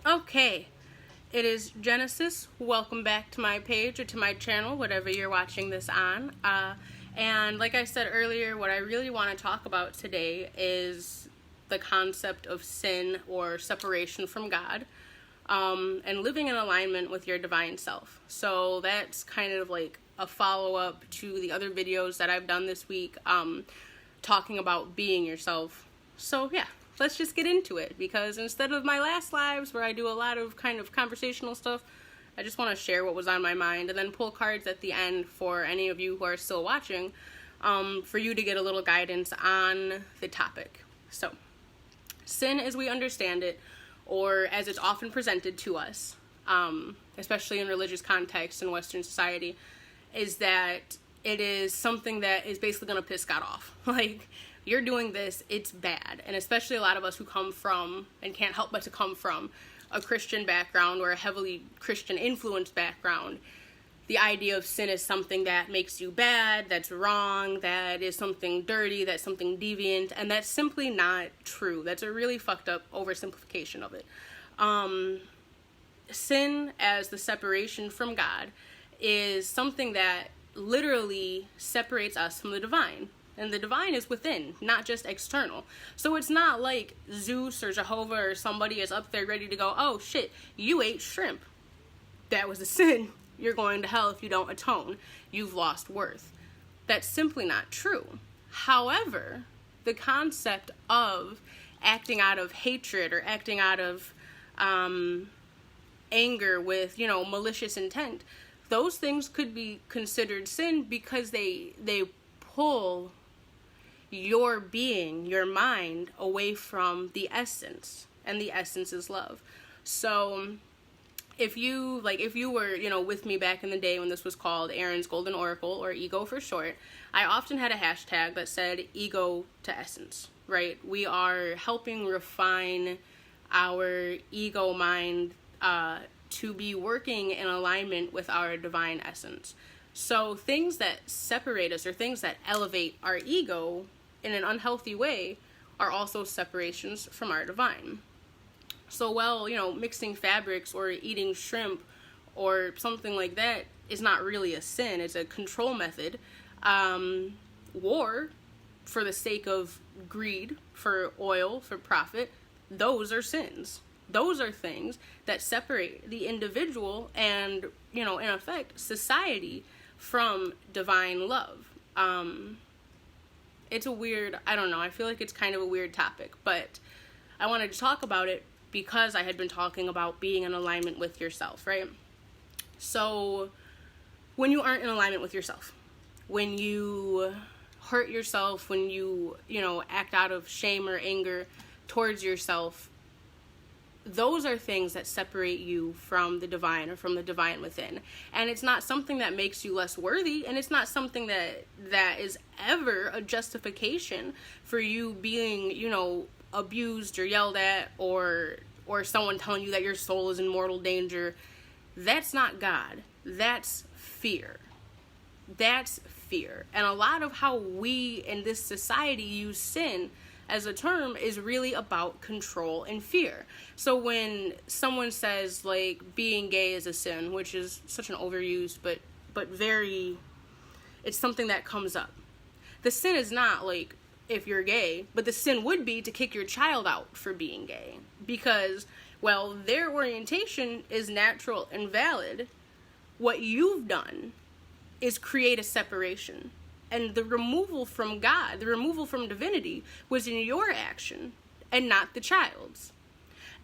Okay, it is Genesis. Welcome back to my page or to my channel, whatever you're watching this on. And like I said earlier, what I really want to talk about today is the concept of sin or separation from God, and living in alignment with your divine self. So that's kind of like a follow-up to the other videos that I've done this week, talking about being yourself. So yeah, let's just get into it, because instead of my last lives where I do a lot of kind of conversational stuff, I just want to share what was on my mind and then pull cards at the end for any of you who are still watching, for you to get a little guidance on the topic. So, sin as we understand it, or as it's often presented to us, especially in religious context in Western society, is that it is something that is basically going to piss God off. Like, you're doing this, it's bad. And especially a lot of us who come from, and can't help but to come from, a Christian background or a heavily Christian influenced background, the idea of sin is something that makes you bad, that's wrong, that is something dirty, that's something deviant, and that's simply not true. That's a really fucked up oversimplification of it. Sin as the separation from God is something that literally separates us from the divine. And the divine is within, not just external. So it's not like Zeus or Jehovah or somebody is up there ready to go, oh shit, you ate shrimp. That was a sin. You're going to hell if you don't atone. You've lost worth. That's simply not true. However, the concept of acting out of hatred or acting out of anger with, malicious intent, those things could be considered sin because they pull your being, your mind, away from the essence, and the essence is love. So if you were, with me back in the day when this was called Aaron's Golden Oracle, or ego for short, I often had a hashtag that said ego to essence, right? We are helping refine our ego mind to be working in alignment with our divine essence. So things that separate us, or things that elevate our ego in an unhealthy way, are also separations from our divine. So mixing fabrics or eating shrimp or something like that is not really a sin. It's a control method. War for the sake of greed, for oil, for profit, those are sins. Those are things that separate the individual and, in effect, society from divine love. It's a weird, I feel like it's kind of a weird topic, but I wanted to talk about it because I had been talking about being in alignment with yourself, right? So when you aren't in alignment with yourself, when you hurt yourself, when you, act out of shame or anger towards yourself, those are things that separate you from the divine, or from the divine within. And it's not something that makes you less worthy, and it's not something that is ever a justification for you being, abused or yelled at, or someone telling you that your soul is in mortal danger. That's not God. That's fear. That's fear. And a lot of how we in this society use sin as a term is really about control and fear. So when someone says, like, being gay is a sin, which is such an overused, but it's something that comes up. The sin is not, like, if you're gay, but the sin would be to kick your child out for being gay. Because, their orientation is natural and valid. What you've done is create a separation. And the removal from God, the removal from divinity, was in your action and not the child's.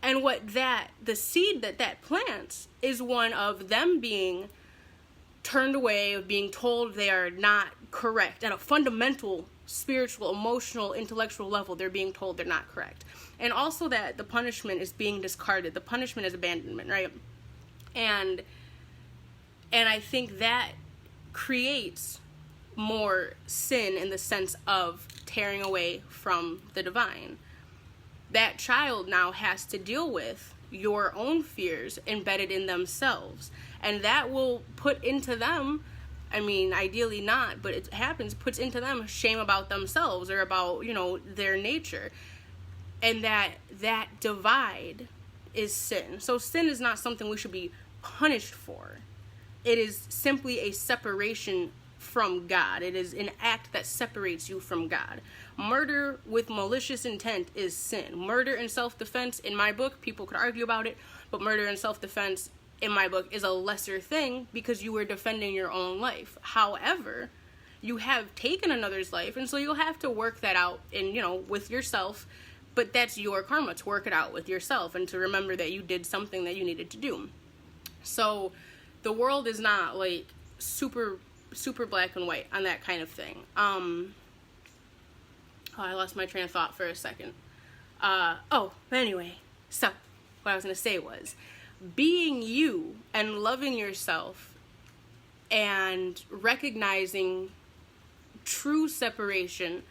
And the seed that plants is one of them being turned away, of being told they are not correct. At a fundamental, spiritual, emotional, intellectual level, they're being told they're not correct. And also that the punishment is being discarded. The punishment is abandonment, right? And I think that creates more sin in the sense of tearing away from the divine. That child now has to deal with your own fears embedded in themselves, and that will put into them, ideally not, but it happens, puts into them shame about themselves or about, their nature. And that divide is sin. So sin is not something we should be punished for. It is simply a separation from God. It is an act that separates you from God. Murder with malicious intent is sin. Murder in self-defense, in my book, people could argue about it, but murder in self-defense, in my book, is a lesser thing because you were defending your own life. However, you have taken another's life, and so you'll have to work that out with yourself, but that's your karma, to work it out with yourself and to remember that you did something that you needed to do. So the world is not like super black and white on that kind of thing. I lost my train of thought for a second. Anyway, so what I was going to say was, being you and loving yourself and recognizing true separation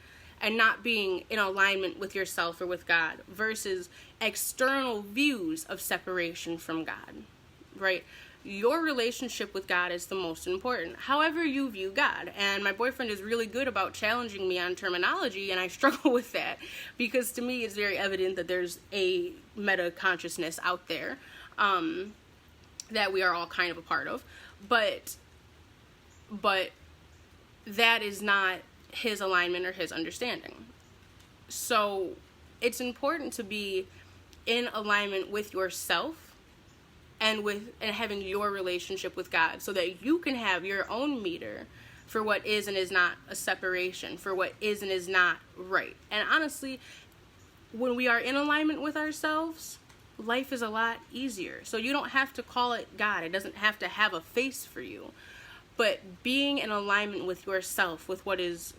and not being in alignment with yourself or with God versus external views of separation from God, right? Your relationship with God is the most important, however you view God. And my boyfriend is really good about challenging me on terminology, and I struggle with that because to me it's very evident that there's a meta consciousness out there that we are all kind of a part of, but that is not his alignment or his understanding. So it's important to be in alignment with yourself and having your relationship with God so that you can have your own meter for what is and is not a separation, for what is and is not right. And honestly, when we are in alignment with ourselves, life is a lot easier. So you don't have to call it God. It doesn't have to have a face for you. But being in alignment with yourself, with what is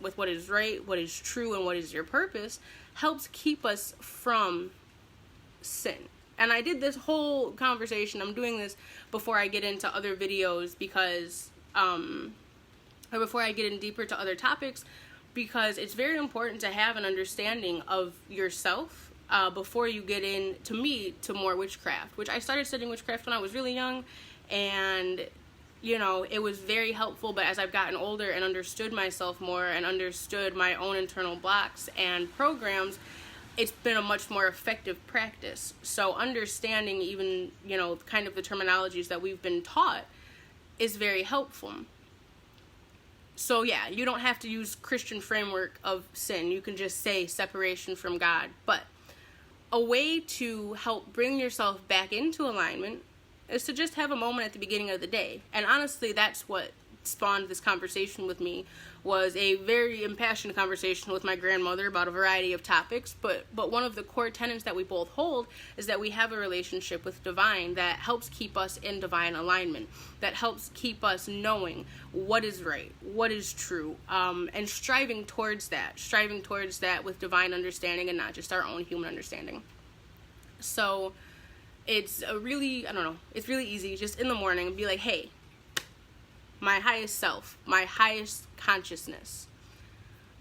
right, what is true, and what is your purpose, helps keep us from sin. And I did this whole conversation, I'm doing this before I get into other videos because, or before I get in deeper to other topics, because it's very important to have an understanding of yourself before you get in, to me, to more witchcraft, which I started studying witchcraft when I was really young, and it was very helpful, but as I've gotten older and understood myself more and understood my own internal blocks and programs, it's been a much more effective practice. So understanding even, kind of the terminologies that we've been taught is very helpful. So yeah, you don't have to use Christian framework of sin. You can just say separation from God. But a way to help bring yourself back into alignment is to just have a moment at the beginning of the day. And honestly, that's what spawned this conversation with me, was a very impassioned conversation with my grandmother about a variety of topics, but one of the core tenets that we both hold is that we have a relationship with divine that helps keep us in divine alignment, that helps keep us knowing what is right, what is true, and striving towards that with divine understanding and not just our own human understanding. So it's it's really easy, just in the morning, be like, hey, my highest self, my highest consciousness,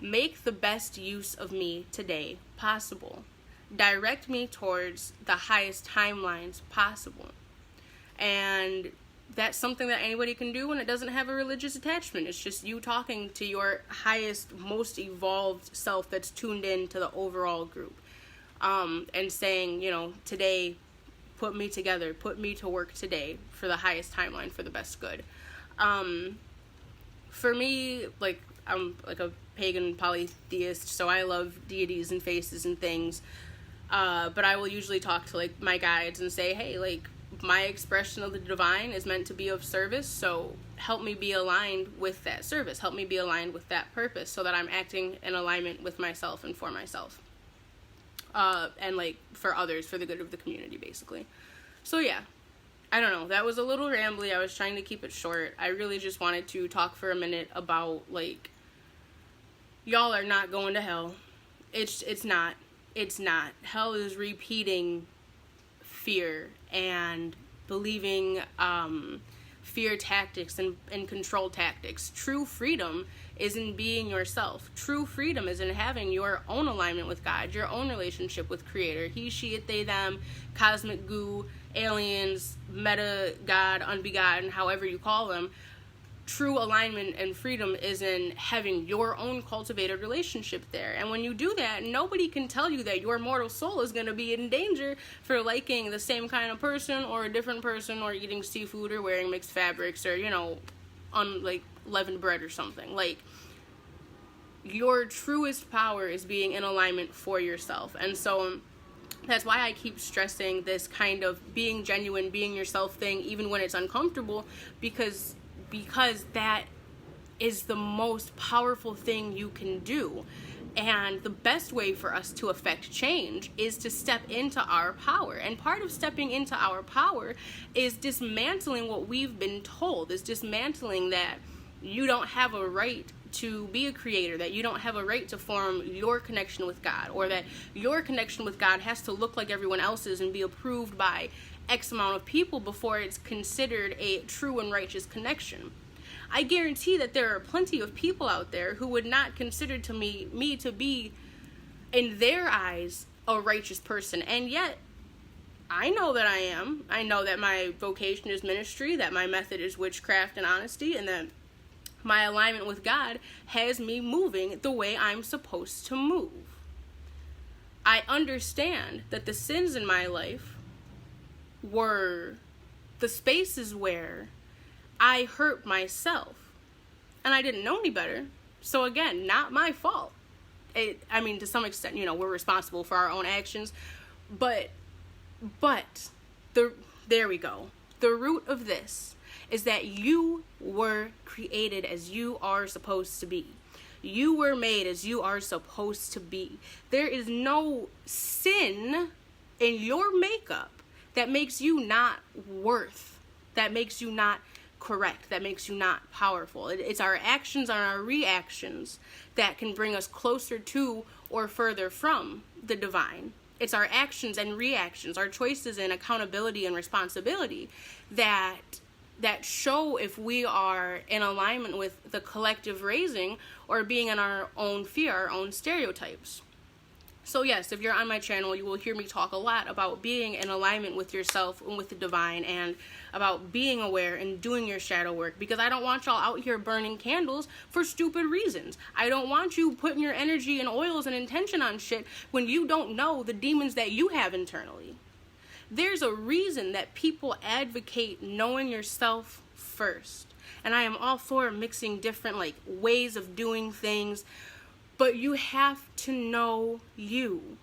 make the best use of me today possible. Direct me towards the highest timelines possible. And that's something that anybody can do when it doesn't have a religious attachment. It's just you talking to your highest, most evolved self that's tuned in to the overall group. And saying, today, put me together, put me to work today for the highest timeline, for the best good. For me, I'm like a pagan polytheist, so I love deities and faces and things, but I will usually talk to my guides and say, hey, my expression of the divine is meant to be of service, so help me be aligned with that service, help me be aligned with that purpose, so that I'm acting in alignment with myself and for myself, and for others, for the good of the community, basically. So yeah, I don't know, that was a little rambly. I was trying to keep it short. I really just wanted to talk for a minute about, y'all are not going to hell. It's not. Hell is repeating fear and believing fear tactics and control tactics. True freedom is in being yourself. True freedom is in having your own alignment with God, your own relationship with Creator. He, she, it, they, them, cosmic goo, aliens, meta God, unbegotten, however you call them. true alignment and freedom is in having your own cultivated relationship there. And when you do that, nobody can tell you that your mortal soul is going to be in danger for liking the same kind of person or a different person, or eating seafood or wearing mixed fabrics, or, like leavened bread or something. Like, your truest power is being in alignment for yourself. And so that's why I keep stressing this kind of being genuine, being yourself thing, even when it's uncomfortable, because that is the most powerful thing you can do. And the best way for us to affect change is to step into our power. And part of stepping into our power is dismantling what we've been told, is dismantling that you don't have a right to be a creator, that you don't have a right to form your connection with God, or that your connection with God has to look like everyone else's and be approved by X amount of people before it's considered a true and righteous connection. I guarantee that there are plenty of people out there who would not consider me to be, in their eyes, a righteous person. And yet, I know that I am. I know that my vocation is ministry, that my method is witchcraft and honesty, and that my alignment with God has me moving the way I'm supposed to move. I understand that the sins in my life were the spaces where I hurt myself, and I didn't know any better. So again, not my fault. To some extent, we're responsible for our own actions, but there we go. The root of this is that you were created as you are supposed to be. You were made as you are supposed to be. There is no sin in your makeup that makes you not worth, that makes you not correct, that makes you not powerful. It's our actions and our reactions that can bring us closer to or further from the divine. It's our actions and reactions, our choices and accountability and responsibility that show if we are in alignment with the collective raising or being in our own fear, our own stereotypes. So yes, if you're on my channel, you will hear me talk a lot about being in alignment with yourself and with the divine, and about being aware and doing your shadow work, because I don't want y'all out here burning candles for stupid reasons. I don't want you putting your energy and oils and intention on shit when you don't know the demons that you have internally. There's a reason that people advocate knowing yourself first. And I am all for mixing different ways of doing things, but you have to know you.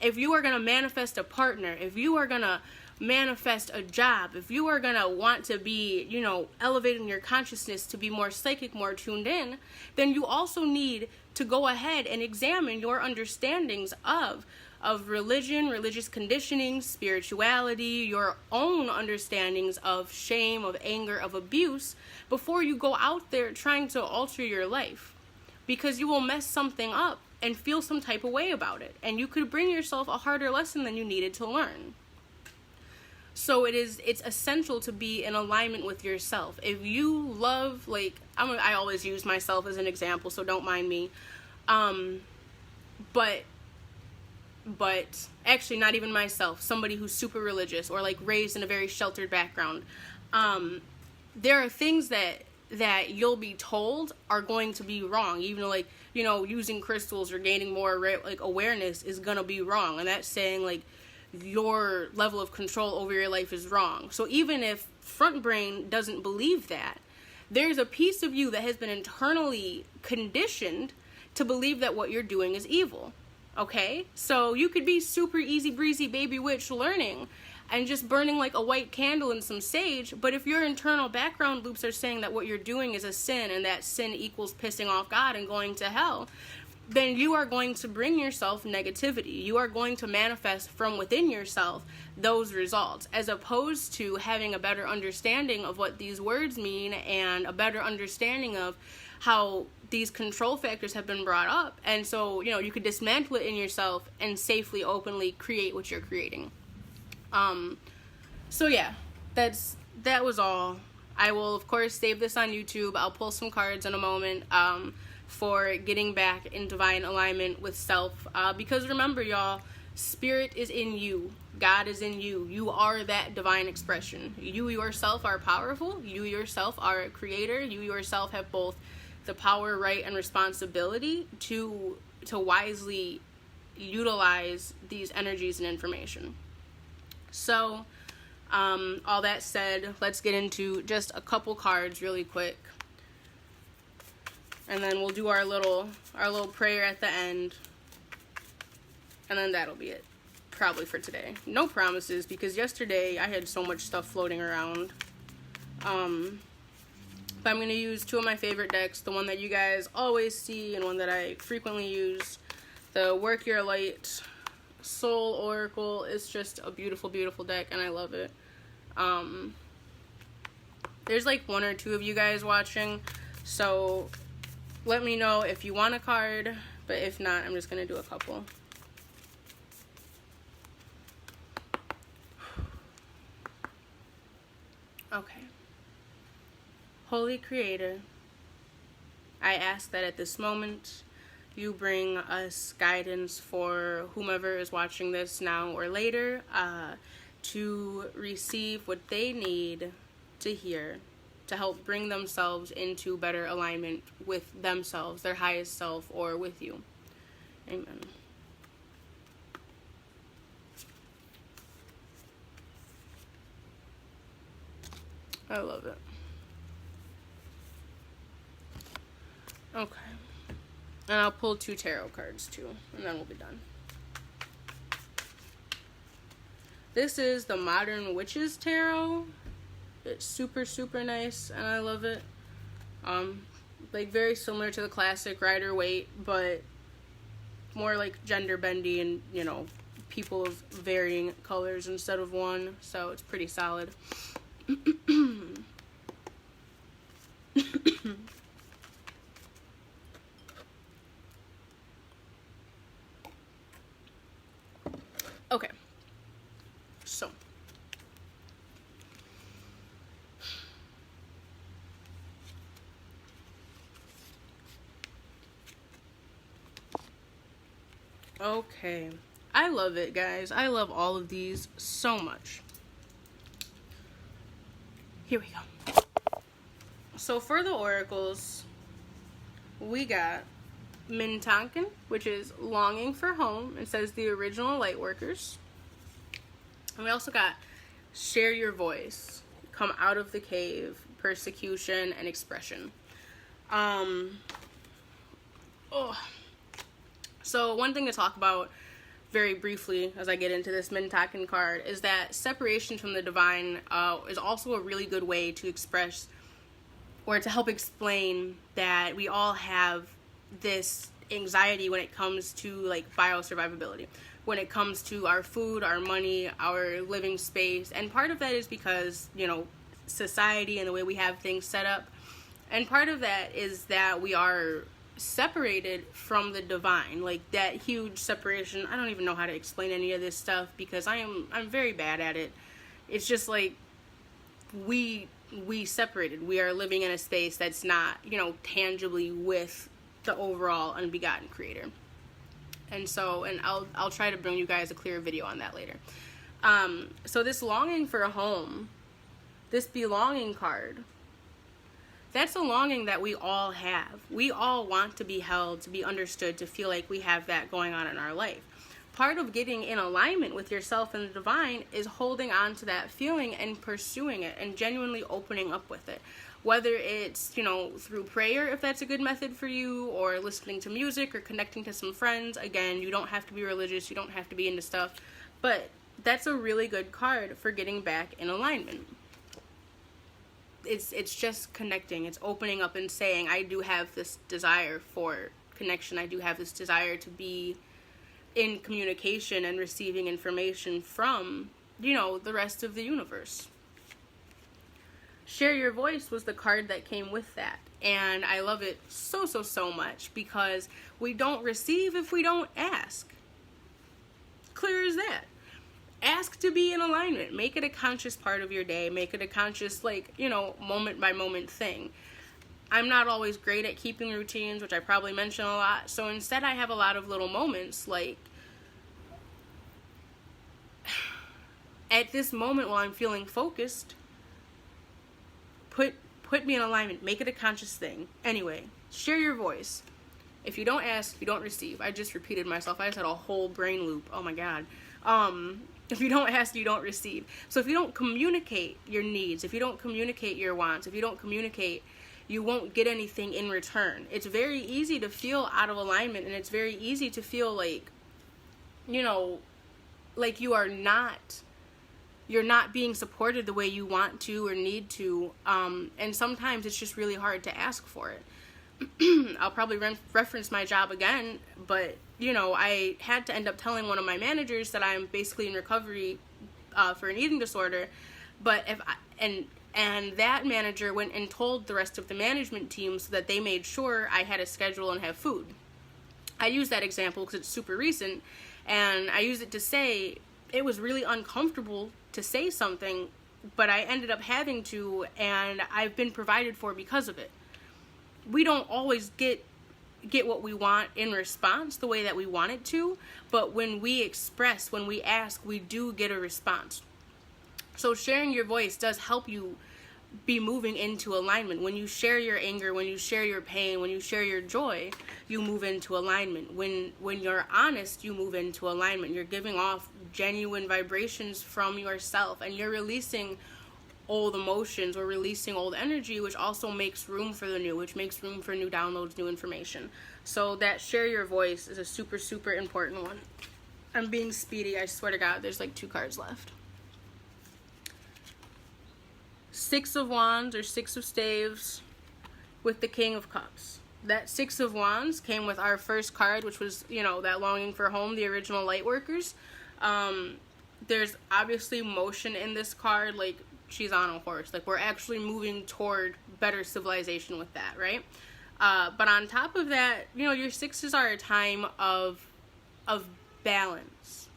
If you are going to manifest a partner, if you are going to manifest a job, if you are going to want to be, elevating your consciousness to be more psychic, more tuned in, then you also need to go ahead and examine your understandings of religion, religious conditioning, spirituality, your own understandings of shame, of anger, of abuse, before you go out there trying to alter your life. Because you will mess something up and feel some type of way about it. And you could bring yourself a harder lesson than you needed to learn. So it's essential to be in alignment with yourself. If you love, I always use myself as an example, so don't mind me. But actually not even myself, somebody who's super religious or raised in a very sheltered background. There are things that you'll be told are going to be wrong, even though using crystals or gaining more awareness is gonna be wrong, and that's saying your level of control over your life is wrong. So even if front brain doesn't believe that, there's a piece of you that has been internally conditioned to believe that what you're doing is evil. Okay, so you could be super easy breezy baby witch learning and just burning a white candle and some sage, but if your internal background loops are saying that what you're doing is a sin, and that sin equals pissing off God and going to hell, then you are going to bring yourself negativity. You are going to manifest from within yourself those results, as opposed to having a better understanding of what these words mean and a better understanding of how these control factors have been brought up. And so, you could dismantle it in yourself and safely, openly create what you're creating. So yeah, that was all. I will, of course, save this on YouTube. I'll pull some cards in a moment, for getting back in divine alignment with self. Because remember, y'all, Spirit is in you. God is in you. You are that divine expression. You yourself are powerful. You yourself are a creator. You yourself have both the power, right, and responsibility to wisely utilize these energies and information. So, all that said, let's get into just a couple cards really quick. And then we'll do our little prayer at the end. And then that'll be it, probably, for today. No promises, because yesterday I had so much stuff floating around. But I'm going to use two of my favorite decks, the one that you guys always see and one that I frequently use. The Work Your Light Soul Oracle is just a beautiful, beautiful deck, and I love it. There's like one or two of you guys watching, so let me know if you want a card, but if not, I'm just going to do a couple. Okay. Holy Creator, I ask that at this moment you bring us guidance for whomever is watching this now or later, to receive what they need to hear, to help bring themselves into better alignment with themselves, their highest self, or with you. Amen. I love it. Okay. And I'll pull 2 tarot cards too, and then we'll be done. This is the Modern Witches Tarot. It's super, super nice, and I love it. Like, very similar to the classic Rider-Waite, but more like gender bendy and, you know, people of varying colors instead of one, so it's pretty solid. Okay, so okay, I love it, guys. I love all of these so much. Here we go. So for the oracles, we got Mintanken, which is longing for home. It says the original light workers. And we also got share your voice, come out of the cave, persecution and expression. So one thing to talk about very briefly as I get into this Mintanken card is that separation from the divine is also a really good way to express or to help explain that we all have this anxiety when it comes to like biosurvivability, when it comes to our food, our money, our living space. And part of that is because, you know, society and the way we have things set up. And part of that is that we are separated from the divine, like that huge separation. I don't even know how to explain any of this stuff because I'm very bad at it. It's just like we separated. We are living in a space that's not, you know, tangibly with the overall unbegotten creator. And so, and I'll try to bring you guys a clear video on that later. So this longing for a home, this belonging card, that's a longing that we all have. We all want to be held, to be understood, to feel like we have that going on in our life. Part of getting in alignment with yourself and the divine is holding on to that feeling and pursuing it and genuinely opening up with it. Whether it's, you know, through prayer, if that's a good method for you, or listening to music or connecting to some friends. Again, you don't have to be religious, you don't have to be into stuff, but that's a really good card for getting back in alignment. It's just connecting. It's opening up and saying, I do have this desire for connection. I do have this desire to be in communication and receiving information from, you know, the rest of the universe. Share Your Voice was the card that came with that. And I love it so much because we don't receive if we don't ask. Clear as that. Ask to be in alignment. Make it a conscious part of your day. Make it a conscious, like, you know, moment by moment thing. I'm not always great at keeping routines, which I probably mention a lot. So instead I have a lot of little moments like at this moment while I'm feeling focused, put me in alignment. Make it a conscious thing. Anyway, share your voice. If you don't ask, you don't receive. I just repeated myself. I just had a whole brain loop. Oh my God. If you don't ask, you don't receive. So if you don't communicate your needs, if you don't communicate your wants, if you don't communicate, you won't get anything in return. It's very easy to feel out of alignment, and it's very easy to feel like, you know, like you're not being supported the way you want to or need to. And sometimes it's just really hard to ask for it. I'll probably reference my job again, but you know, I had to end up telling one of my managers that I'm basically in recovery for an eating disorder. But and that manager went and told the rest of the management team so that they made sure I had a schedule and have food. I use that example because it's super recent, and I use it to say it was really uncomfortable to say something, but I ended up having to, and I've been provided for because of it. We don't always get what we want in response the way that we want it to, but when we express, when we ask, we do get a response. So sharing your voice does help you be moving into alignment. When you share your anger, when you share your pain, when you share your joy, you move into alignment. When you're honest, you move into alignment. You're giving off genuine vibrations from yourself, and you're releasing old emotions or releasing old energy, which also makes room for the new, which makes room for new downloads, new information. So that share your voice is a super, super important one. I'm being speedy. I swear to God, there's like 2 cards left. 6 of Wands or 6 of Staves with the King of Cups. That 6 of Wands came with our first card, which was, you know, that longing for home, the original Lightworkers. There's obviously motion in this card, like she's on a horse. Like, we're actually moving toward better civilization with that, right? But on top of that, you know, your 6s are a time of balance.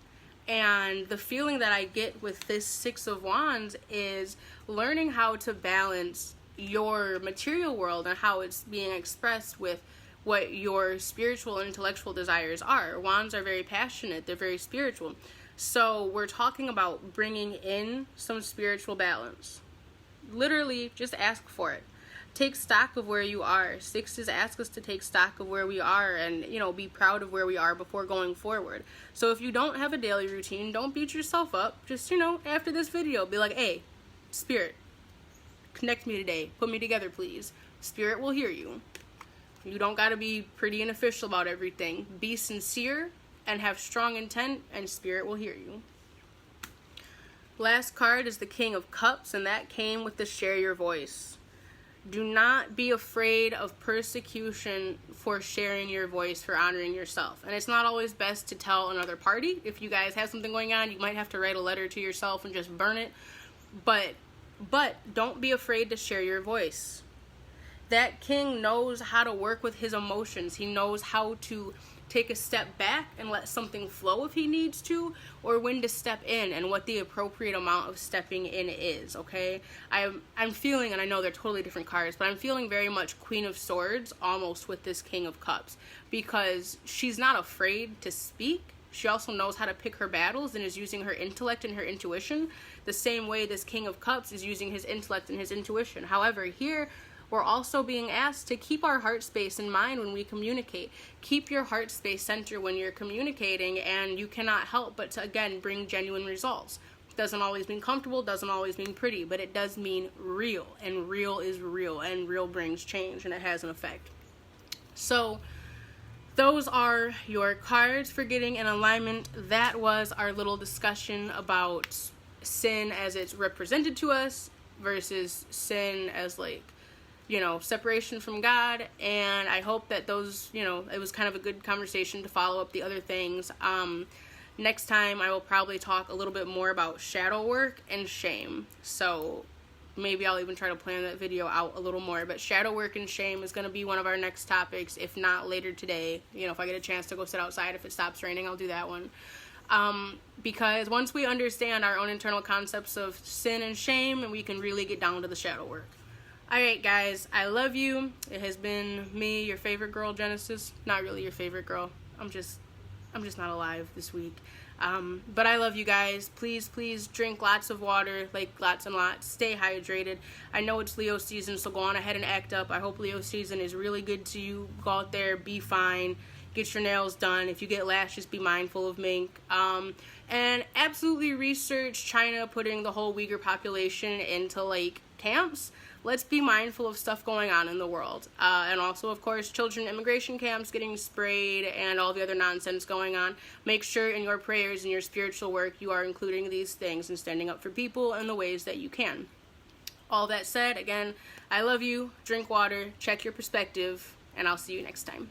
And the feeling that I get with this 6 of Wands is learning how to balance your material world and how it's being expressed with what your spiritual and intellectual desires are. Wands are very passionate. They're very spiritual. So we're talking about bringing in some spiritual balance. Literally, just ask for it. Take stock of where you are. 6s ask us to take stock of where we are and, you know, be proud of where we are before going forward. So if you don't have a daily routine, don't beat yourself up. Just, you know, after this video, be like, hey, Spirit, connect me today. Put me together, please. Spirit will hear you. You don't got to be pretty and official about everything. Be sincere and have strong intent, and Spirit will hear you. Last card is the King of Cups, and that came with the share your voice. Do not be afraid of persecution for sharing your voice, for honoring yourself. And it's not always best to tell another party. If you guys have something going on, you might have to write a letter to yourself and just burn it. But don't be afraid to share your voice. That king knows how to work with his emotions. He knows how to take a step back and let something flow if he needs to, or when to step in and what the appropriate amount of stepping in is, okay? I'm feeling, and I know they're totally different cards, but I'm feeling very much Queen of Swords almost with this King of Cups, because she's not afraid to speak. She also knows how to pick her battles and is using her intellect and her intuition the same way this King of Cups is using his intellect and his intuition. However, here we're also being asked to keep our heart space in mind when we communicate. Keep your heart space center when you're communicating, and you cannot help but to, again, bring genuine results. Doesn't always mean comfortable, doesn't always mean pretty, but it does mean real, and real is real, and real brings change, and it has an effect. So those are your cards for getting in alignment. That was our little discussion about sin as it's represented to us versus sin as, like, you know, separation from God. And I hope that those, you know, it was kind of a good conversation to follow up the other things. Next time I will probably talk a little bit more about shadow work and shame. So maybe I'll even try to plan that video out a little more. But shadow work and shame is going to be one of our next topics, if not later today. You know, if I get a chance to go sit outside, if it stops raining, I'll do that one. Because once we understand our own internal concepts of sin and shame, and we can really get down to the shadow work. Alright guys, I love you. It has been me, your favorite girl, Genesis. Not really your favorite girl. I'm just not alive this week. But I love you guys. Please, please drink lots of water, like lots and lots. Stay hydrated. I know it's Leo season, so go on ahead and act up. I hope Leo season is really good to you. Go out there, be fine. Get your nails done. If you get lashes, be mindful of mink. And absolutely research China putting the whole Uyghur population into like camps. Let's be mindful of stuff going on in the world. And also, of course, children immigration camps getting sprayed and all the other nonsense going on. Make sure in your prayers and your spiritual work you are including these things and standing up for people in the ways that you can. All that said, again, I love you. Drink water. Check your perspective. And I'll see you next time.